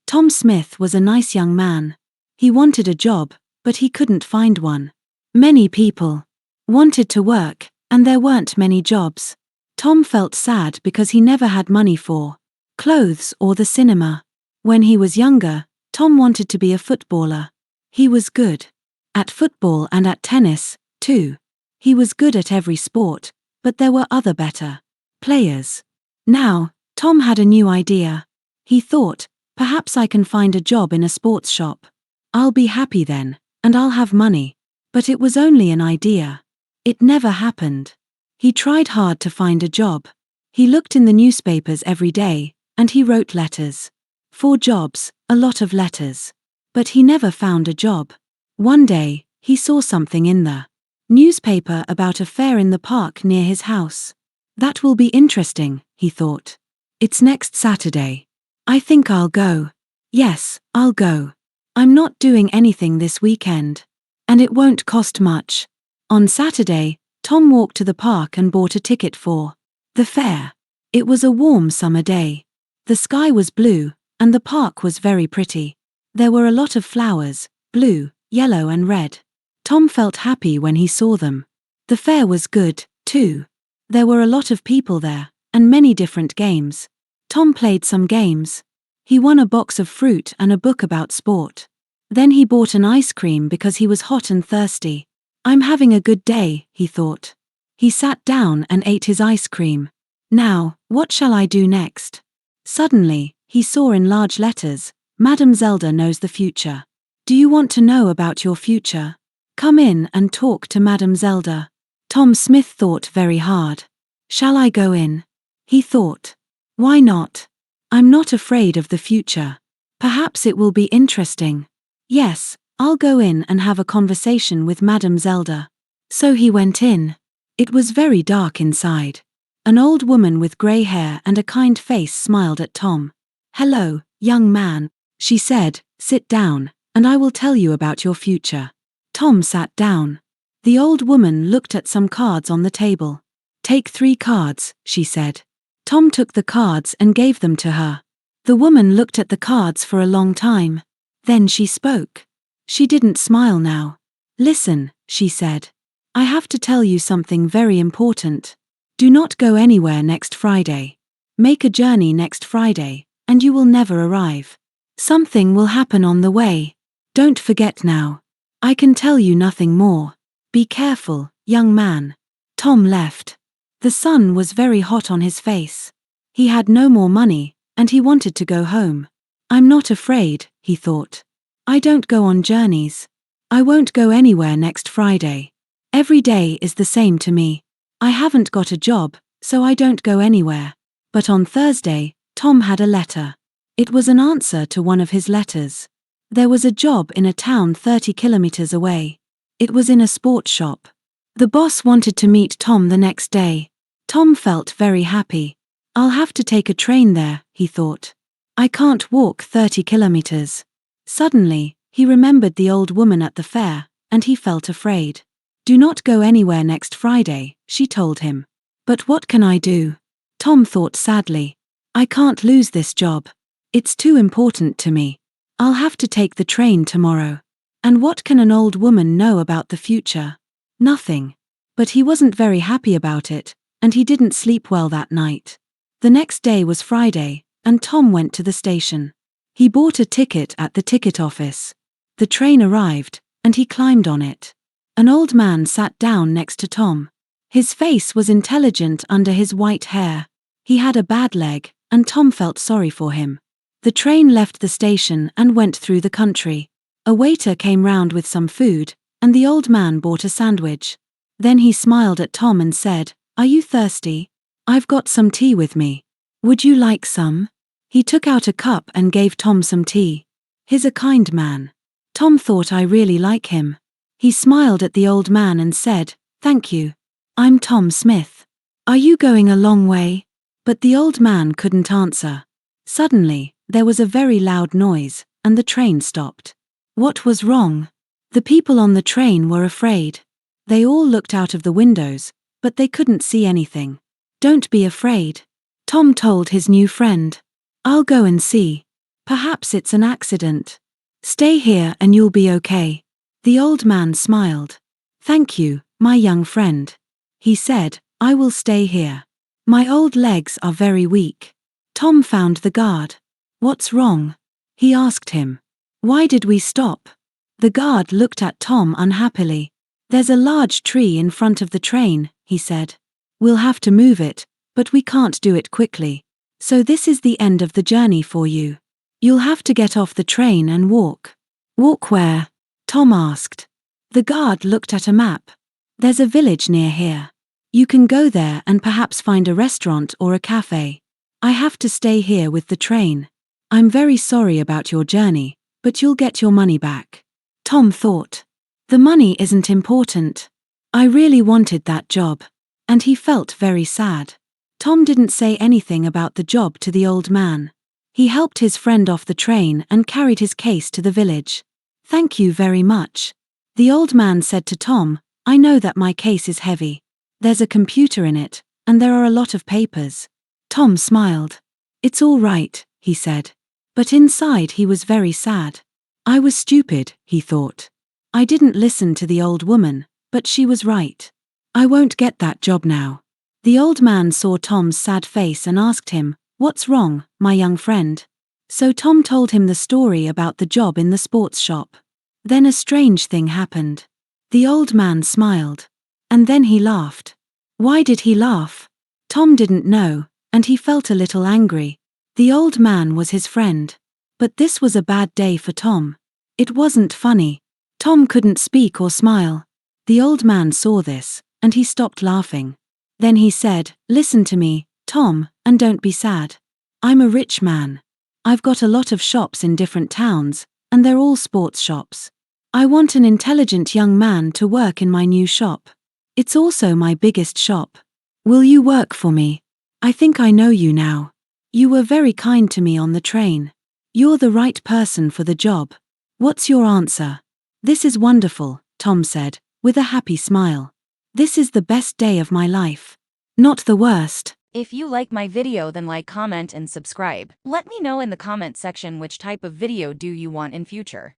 Tom Smith was a nice young man. He wanted a job, but he couldn't find one. Many people wanted to work, and there weren't many jobs. Tom felt sad because he never had money for clothes or the cinema. When he was younger, Tom wanted to be a footballer. He was good at football and at tennis, too. He was good at every sport, but there were other better players. Now, Tom had a new idea. He thought, perhaps I can find a job in a sports shop. I'll be happy then, and I'll have money. But it was only an idea. It never happened. He tried hard to find a job. He looked in the newspapers every day, and he wrote letters. For jobs, a lot of letters. But he never found a job. One day, he saw something in the newspaper about a fair in the park near his house. That will be interesting, he thought. It's next Saturday. I think I'll go. Yes, I'll go. I'm not doing anything this weekend. And it won't cost much. On Saturday, Tom walked to the park and bought a ticket for the fair. It was a warm summer day. The sky was blue, and the park was very pretty. There were a lot of flowers, blue, yellow and red. Tom felt happy when he saw them. The fair was good, too. There were a lot of people there, and many different games. Tom played some games. He won a box of fruit and a book about sport. Then he bought an ice cream because he was hot and thirsty. I'm having a good day, he thought. He sat down and ate his ice cream. Now, what shall I do next? Suddenly, he saw in large letters, Madame Zelda knows the future. Do you want to know about your future? Come in and talk to Madame Zelda. Tom Smith thought very hard. Shall I go in? He thought. Why not? I'm not afraid of the future. Perhaps it will be interesting. Yes, I'll go in and have a conversation with Madame Zelda. So he went in. It was very dark inside. An old woman with grey hair and a kind face smiled at Tom. Hello, young man, she said, sit down, and I will tell you about your future. Tom sat down. The old woman looked at some cards on the table. Take 3 cards, she said. Tom took the cards and gave them to her. The woman looked at the cards for a long time. Then she spoke. She didn't smile now. Listen, she said. I have to tell you something very important. Do not go anywhere next Friday. Make a journey next Friday, and you will never arrive. Something will happen on the way. Don't forget now. I can tell you nothing more. Be careful, young man. Tom left. The sun was very hot on his face. He had no more money, and he wanted to go home. I'm not afraid, he thought. I don't go on journeys. I won't go anywhere next Friday. Every day is the same to me. I haven't got a job, so I don't go anywhere. But on Thursday, Tom had a letter. It was an answer to one of his letters. There was a job in a town 30 kilometers away. It was in a sports shop. The boss wanted to meet Tom the next day. Tom felt very happy. I'll have to take a train there, he thought. I can't walk 30 kilometers. Suddenly, he remembered the old woman at the fair, and he felt afraid. Do not go anywhere next Friday, she told him. But what can I do? Tom thought sadly. I can't lose this job. It's too important to me. I'll have to take the train tomorrow. And what can an old woman know about the future? Nothing. But he wasn't very happy about it, and he didn't sleep well that night. The next day was Friday, and Tom went to the station. He bought a ticket at the ticket office. The train arrived, and he climbed on it. An old man sat down next to Tom. His face was intelligent under his white hair. He had a bad leg, and Tom felt sorry for him. The train left the station and went through the country. A waiter came round with some food, and the old man bought a sandwich. Then he smiled at Tom and said, Are you thirsty? I've got some tea with me. Would you like some? He took out a cup and gave Tom some tea. He's a kind man. Tom thought I really like him. He smiled at the old man and said, Thank you. I'm Tom Smith. Are you going a long way? But the old man couldn't answer. Suddenly, there was a very loud noise, and the train stopped. What was wrong? The people on the train were afraid. They all looked out of the windows, but they couldn't see anything. Don't be afraid. Tom told his new friend. I'll go and see. Perhaps it's an accident. Stay here and you'll be okay. The old man smiled. Thank you, my young friend. He said, I will stay here. My old legs are very weak. Tom found the guard. What's wrong? He asked him. Why did we stop? The guard looked at Tom unhappily. There's a large tree in front of the train, he said. We'll have to move it, but we can't do it quickly. So this is the end of the journey for you. You'll have to get off the train and walk. Walk where? Tom asked. The guard looked at a map. There's a village near here. You can go there and perhaps find a restaurant or a cafe. I have to stay here with the train. I'm very sorry about your journey, but you'll get your money back. Tom thought. The money isn't important. I really wanted that job. And he felt very sad. Tom didn't say anything about the job to the old man. He helped his friend off the train and carried his case to the village. Thank you very much. The old man said to Tom, I know that my case is heavy. There's a computer in it, and there are a lot of papers. Tom smiled. It's all right, he said. But inside he was very sad. I was stupid, he thought. I didn't listen to the old woman, but she was right. I won't get that job now. The old man saw Tom's sad face and asked him, What's wrong, my young friend? So Tom told him the story about the job in the sports shop. Then a strange thing happened. The old man smiled. And then he laughed. Why did he laugh? Tom didn't know, and he felt a little angry. The old man was his friend. But this was a bad day for Tom. It wasn't funny. Tom couldn't speak or smile. The old man saw this, and he stopped laughing. Then he said, Listen to me, Tom, and don't be sad. I'm a rich man. I've got a lot of shops in different towns, and they're all sports shops. I want an intelligent young man to work in my new shop. It's also my biggest shop. Will you work for me? I think I know you now. You were very kind to me on the train. You're the right person for the job. What's your answer? This is wonderful, Tom said, with a happy smile. This is the best day of my life. Not the worst. If you like my video, then like, comment and subscribe. Let me know in the comment section which type of video do you want in future.